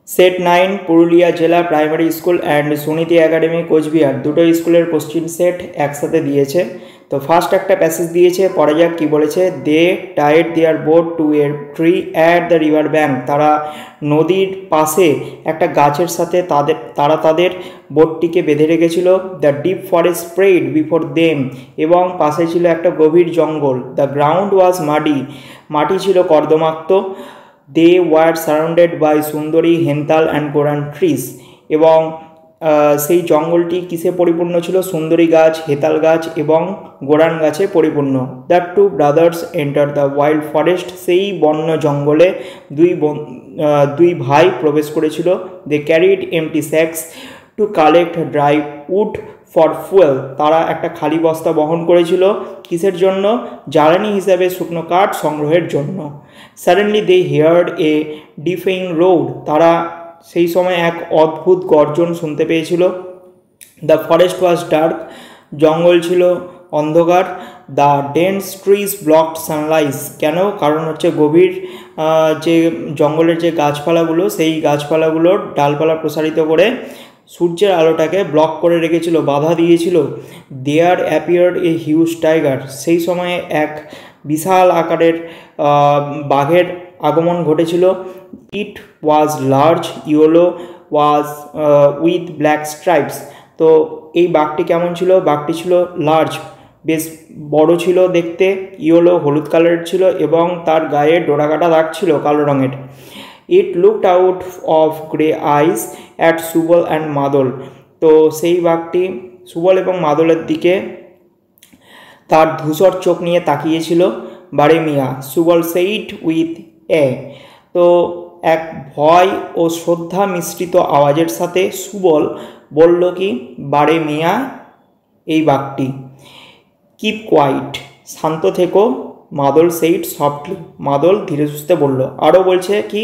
Set 9 Purulia জেলা primary school and Suniti academy Coochbehar দুটো স্কুলের কোশ্চিন সেট একসাথে দিয়েছে। তো ফার্স্ট একটা প্যাসেজ দিয়েছে, পরে যাক কী বলেছে। They tied their boat to a tree at the river bank. তারা নদীর পাশে একটা গাছের সাথে তাদের বোটটিকে বেঁধে রেখেছিল। The deep forest spread before them. এবং পাশে ছিল একটা গভীর জঙ্গল। দ্য গ্রাউন্ড ওয়াজ মাটি, মাটি ছিল কর্দমাক্ত। দে ওয়ার সারাউন্ডেড বাই সুন্দরী হেন্তাল অ্যান্ড গোরান ট্রিস। এবং সেই জঙ্গলটি কিসে পরিপূর্ণ ছিল? সুন্দরী গাছ, হেতাল গাছ এবং গোরান গাছে পরিপূর্ণ। The two brothers enter the wild forest. সেই বন্য জঙ্গলে দুই ভাই প্রবেশ করেছিল। They carried empty sacks to collect dry wood for fuel. তারা একটা খালি বস্তা বহন করেছিল কিসের জন্য? জ্বালানি হিসাবে শুকনো কাঠ সংগ্রহের জন্য। Suddenly they heard a deafening roar. তারা সেই সময় এক অদ্ভুত গর্জন শুনতে পেয়েছিল। The forest was dark. জঙ্গল ছিল অন্ধকার। The dense trees blocked sunlight. কেন? কারণ হচ্ছে গভীর যে জঙ্গলের যে গাছপালাগুলো, সেই গাছপালাগুলোর ডালপালা প্রসারিত করে সূর্যের আলোটাকে ব্লক করে রেখেছিল, বাধা দিয়েছিল। There appeared a huge tiger. সেই সময়ে এক বিশাল আকারের বাঘের আগমন ঘটেছিল। It was large, yellow was with black stripes. তো এই বাঘটি কেমন ছিল? বাঘটি ছিল লার্জ, বেশ বড় ছিল দেখতে, ইয়েলো হলুদ কালারের ছিল এবং তার গায়ে ডোরাকাটা দাগ ছিল কালো রঙের। It looked out of grey ice at Subal and মাদল। তো সেই বাঘটি সুবল এবং মাদলের দিকে তার ধূসর চোখ নিয়ে তাকিয়েছিল। বারে মিয়া, সুবল সেইট উইথ এ। তো এক ভয় ও শ্রদ্ধা মিশ্রিত আওয়াজের সাথে সুবল বলল কি? বারে মিয়া, এই বাঘটি। কিপ কোয়াইট, শান্ত থেকো। মাদল সেইট সফটলি, মাদল ধীরে সুস্থে বলল। আরও বলছে কি?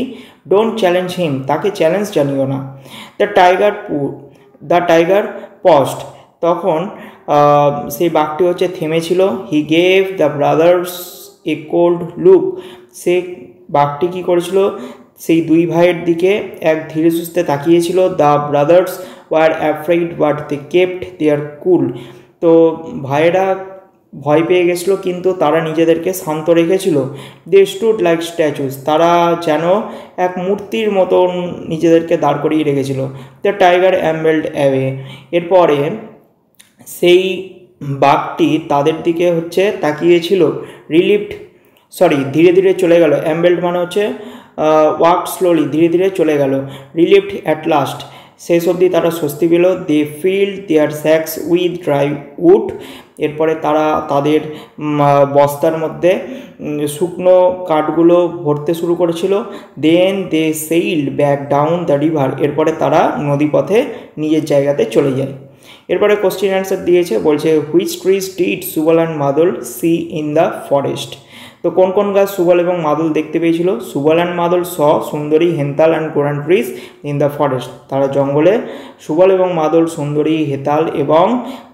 ডোন্ট চ্যালেঞ্জ হিম, তাকে চ্যালেঞ্জ জানিও না। The tiger paused. তখন সেই বাঘটি হচ্ছে থেমেছিল। He gave the brothers a cold look. সে বাঘটি কী করেছিল? সেই দুই ভাইয়ের দিকে এক ধীরে সুস্থে তাকিয়েছিল। The brothers were afraid but they kept their cool. তো ভাইয়েরা ভয় পেয়ে গেছিলো কিন্তু তারা নিজেদেরকে শান্ত রেখেছিল। They stood like statues. তারা যেন এক মূর্তির মতন নিজেদেরকে দাঁড় করিয়ে রেখেছিল। The tiger ambled away. এরপরে সেই বাঘটি তাদের দিকে হচ্ছে তাকিয়েছিল। ধীরে ধীরে চলে গেল। অ্যাম্বেলড মানে হচ্ছে ওয়াক স্লোলি, ধীরে ধীরে চলে গেল। রিলিভড অ্যাট লাস্ট, শেষ অবধি তারা স্বস্তি পেল। They filled their sacks with dry wood. এরপরে তারা তাদের বস্তার মধ্যে শুকনো কাঠগুলো ভরতে শুরু করেছিল। Then they sailed back down the river. এরপরে তারা নদীপথে নিজের জায়গাতে চলে যায়। এরপরে কোশ্চেন অ্যান্সার দিয়েছে, বলছে which trees did Subal and মাদল সি ইন দ্য ফরেস্ট। তো কোন কোন গাছ সুবল এবং মাদল দেখতে পেয়েছিল? Subal and Madal saw sundari hental and goran trees in the forest. তারা জঙ্গলে সুবল এবং মাদল সুন্দরী, হেতাল এবং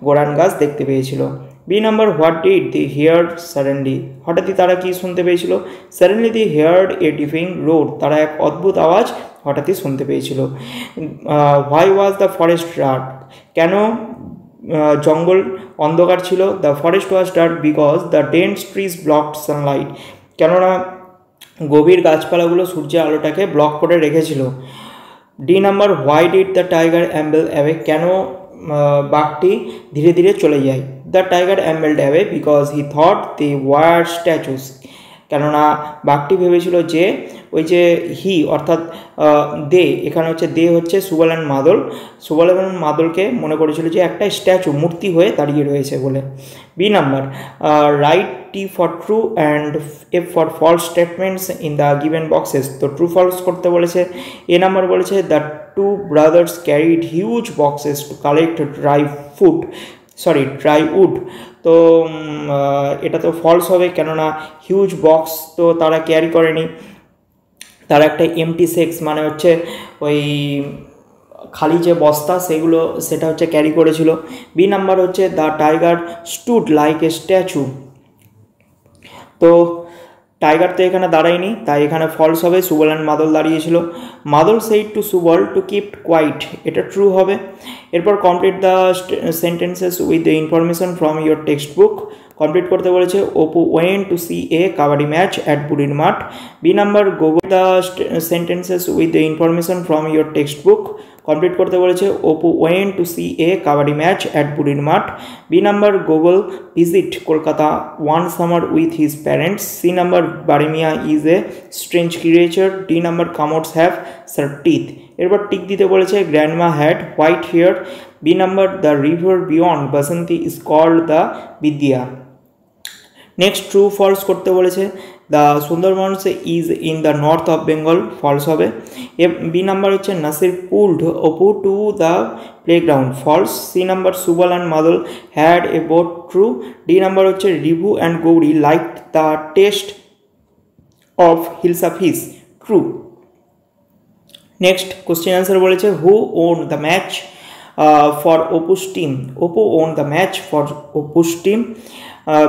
গোরান গাছ দেখতে পেয়েছিল। B number, what did they heard suddenly. হঠাৎই তারা কি শুনতে পেয়েছিল? Suddenly they heard a deafening roar. তারা এক অদ্ভুত আওয়াজ হঠাৎই শুনতে পেয়েছিল। Why was the forest dark. কেন জঙ্গল অন্ধকার ছিল? The forest was dark because the dense trees blocked sunlight. কেননা গভীর গাছপালাগুলো সূর্যের আলোটাকে ব্লক করে রেখেছিল। D number, why did the tiger amble away. কেন বাঘটি ধীরে ধীরে চলে যায়? The tiger ambled away because he thought they were statues. কেননা বাঘটি ভেবেছিল যে ওই যে হি অর্থাৎ দে, এখানে হচ্ছে দে হচ্ছে সুবল অ্যান্ড মাদল। সুবল এবং মাদলকে মনে করেছিল যে একটা স্ট্যাচু, মূর্তি হয়ে দাঁড়িয়ে রয়েছে বলে। B number, write T for true and F for false statements in the given boxes. তো ট্রু ফলস করতে বলেছে। এ নাম্বার বলেছে the two brothers carried huge boxes to collect dry wood. তো এটা তো ফলস হবে, কেননা হিউজ বক্স তো তারা ক্যারি করেনি। তারা একটা এমটি সেক্স মানে হচ্ছে ওই খালি যে বস্তা সেটা হচ্ছে ক্যারি করেছিল। বি নাম্বার হচ্ছে the tiger stood like a statue. তো টাইগার তো এখানে দাঁড়ায়নি, তাই এখানে ফলস হবে। সুবল অ্যান্ড মাদল দাঁড়িয়েছিল। Madal said to Subal to keep quiet, এটা ট্রু হবে। এরপর complete the sentences with the information from your textbook. Complete করতে বলেছে Apu went to see a kabaddi match at বুড়ির মাঠ। B number Google the sentences with the information from your textbook. Complete করতে বলেছে Apu went to see a kabaddi match at বুড়ির মাঠ। B number Google visit Kolkata one summer with his parents. C number Barimiya is a strange creature. D number kamots have sharp teeth. এরপর টিক দিতে বলেছে grandma had white hair. B number the river beyond Basanti is called the Bidya. Next true false করতে বলেছে the Sundarbans is in the north of Bengal, false হবে। B number হচ্ছে Nasir pulled Apu to the playground, false. C number Subal and Madal had a boat, true. D number হচ্ছে review and Gauri like the taste of hilsa fish, true. Next question answer বলেছে who won the match for Apu's team. Apu won the match for Apu's team.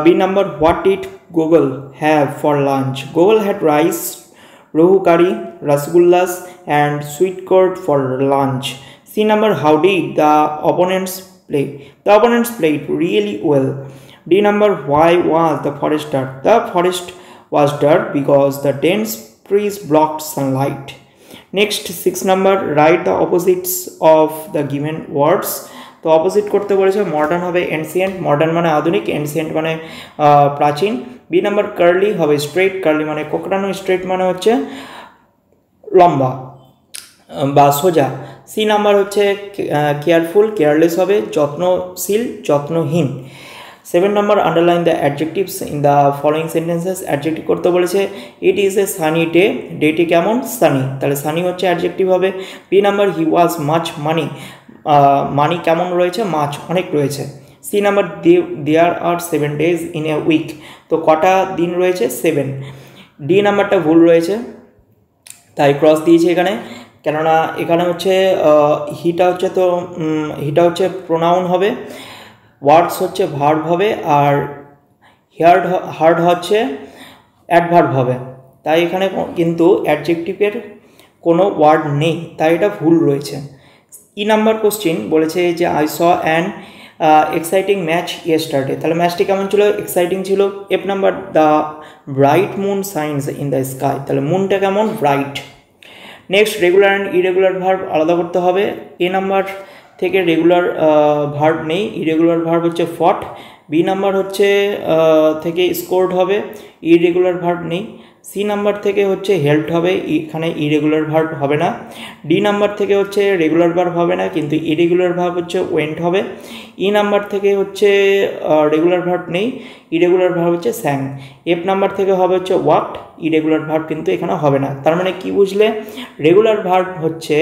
B number what did Google have for lunch? Google had rice, rohu curry, rasgullas and sweet curd for lunch. C number how did the opponents play? The opponents played really well. D number why was the forest dark? The forest was dark because the dense trees blocked sunlight. Next 6 number write the opposites of the given words. তো opposite করতে বলেছে modern হবে ancient, modern মানে আধুনিক, ancient মানে প্রাচীন। B number curly হবে straight, curly মানে কোঁকড়ানো, স্ট্রেট মানে হচ্ছে লম্বা বা সোজা। সি নাম্বার হচ্ছে কেয়ারফুল, কেয়ারলেস হবে যত্নশীল, যত্নহীন। 7 number underline the adjectives in the following sentences. Adjective করতে বলেছে it is a sunny day, ডেটি কেমন সানি, তাহলে সানি হচ্ছে অ্যাডজেক্টিভ হবে। B number he was much money, money কেমন রয়েছে, মাছ অনেক রয়েছে। C number there are 7 days in a week, তো কটা দিন রয়েছে 7। ডি নাম্বারটা ভুল রয়েছে, তাই ক্রস দিয়েছে এখানে, কেননা এখানে হচ্ছে হিটা হচ্ছে, তো হিটা হচ্ছে প্রোনাউন হবে, ওয়ার্ডস হচ্ছে ভার্ব হবে, আর হার্ড হচ্ছে অ্যাডভার্ব হবে, তাই এখানে কিন্তু অ্যাডজেক্টিভের কোনো ওয়ার্ড নেই, তাই এটা ভুল রয়েছে। ই নাম্বার কোশ্চিন বলেছে যে I saw an exciting match yesterday, তাহলে ম্যাচটি কেমন ছিল, এক্সাইটিং ছিল। F number the bright moon science in the sky, তাহলে মুনটা কেমন, bright. Next regular and irregular verb আলাদা করতে হবে। এ নাম্বার থেকে রেগুলার ভার্ব নেই, ইরেগুলার ভার্ব হচ্ছে ফট। বি নাম্বার হচ্ছে থেকে স্কোর্ড হবে, ইরেগুলার ভার্ব নেই। সি নাম্বার থেকে হচ্ছে হেল্পড হবে, এখানে ইরেগুলার ভার্ব হবে না। ডি নাম্বার থেকে হচ্ছে রেগুলার ভার্ব হবে না, কিন্তু ইরেগুলার ভার্ব হচ্ছে ওয়েন্ট হবে। ই নাম্বার থেকে হচ্ছে রেগুলার ভার্ব নেই, ইরেগুলার ভার্ব হচ্ছে স্যাং। এফ নাম্বার থেকে হবে হচ্ছে ওয়াকড, ইরেগুলার ভার্ব কিন্তু এখানে হবে না। তার মানে কি বুঝলে, রেগুলার ভার্ব হচ্ছে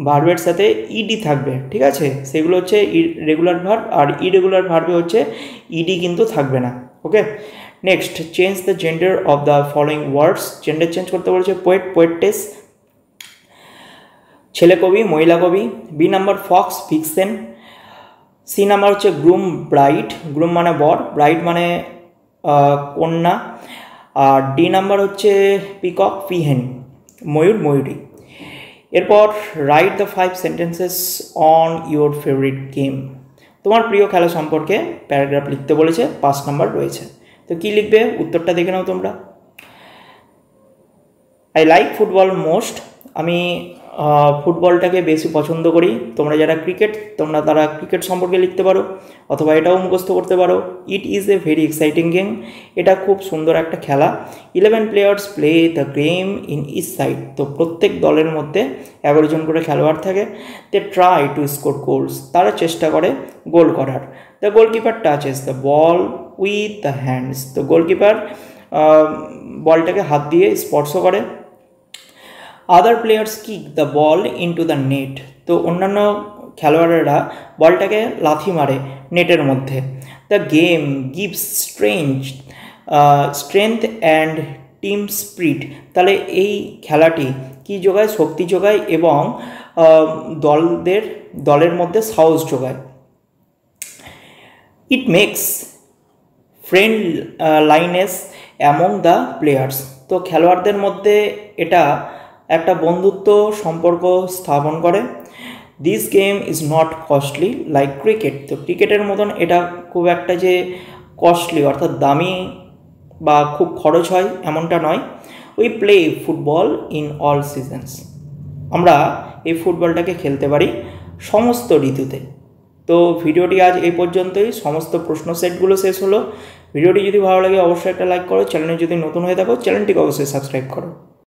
ভার্বের সাথে ইডি থাকবে, ঠিক আছে, সেগুলো হচ্ছে রেগুলার ভার্ব, আর ইরেগুলার ভার্বে হচ্ছে ইডি কিন্তু থাকবে না। Okay, next change the gender of the following words. Gender change করতে বলেছে পোয়েট, পোয়েটেস, ছেলে কবি, মহিলা কবি। B number fox, vixen. C number হচ্ছে গ্রুম, ব্রাইড, গ্রুম মানে বর, ব্রাইড মানে কন্যা। আর ডি নাম্বার হচ্ছে পিকক, পিহেন, ময়ূর, ময়ূরী। এরপর write the 5 sentences on your favourite game. তোমার প্রিয় খেলা সম্পর্কে প্যারাগ্রাফ লিখতে বলেছে, 5 নাম্বার রয়েছে। তো কী লিখবে, উত্তরটা দেখে নাও তোমরা। আই লাইক ফুটবল মোস্ট, আমি ফুটবলটাকে বেশি পছন্দ করি। তোমরা যারা ক্রিকেট, তোমরা তারা ক্রিকেট সম্পর্কে লিখতে পারো, অথবা এটাও মুখস্থ করতে পারো। It is a very exciting game, এটা খুব সুন্দর একটা খেলা। 11 players play the game in each side, তো প্রত্যেক দলের মধ্যে 11 জন করে খেলোয়াড় থাকে। They try to score goals, তারা চেষ্টা করে গোল করার। The goalkeeper touches the ball with the hands, তো গোলকিপার বলটাকে হাত দিয়ে স্পর্শ করে। Other players kick the ball into the net, তো অন্যান্য খেলোয়াড়েরা বলটাকে লাথি মারে নেটের মধ্যে। The game gives strength and team spirit, তাহলে এই খেলাটি কি যোগায়, শক্তি যোগায় এবং দলের মধ্যে সাহস যোগায়। It makes friendliness among the players. তো খেলোয়াড়দের মধ্যে এটা একটা বন্ধুত্ব সম্পর্ক স্থাপন করে। This game is not costly like cricket. তো ক্রিকেটের মতন এটা খুব একটা যে কস্টলি অর্থাৎ দামি বা খুব খরচ হয় এমনটা নয়। We play football in all seasons. আমরা এই ফুটবলটাকে খেলতে পারি সমস্ত ঋতুতে। তো ভিডিওটি আজ এই পর্যন্তই, সমস্ত প্রশ্ন সেটগুলো শেষ হলো। ভিডিওটি যদি ভালো লাগে অবশ্যই একটা লাইক করো, চ্যানেলে যদি নতুন হয়ে থাকো চ্যানেলটিকে অবশ্যই সাবস্ক্রাইব করো।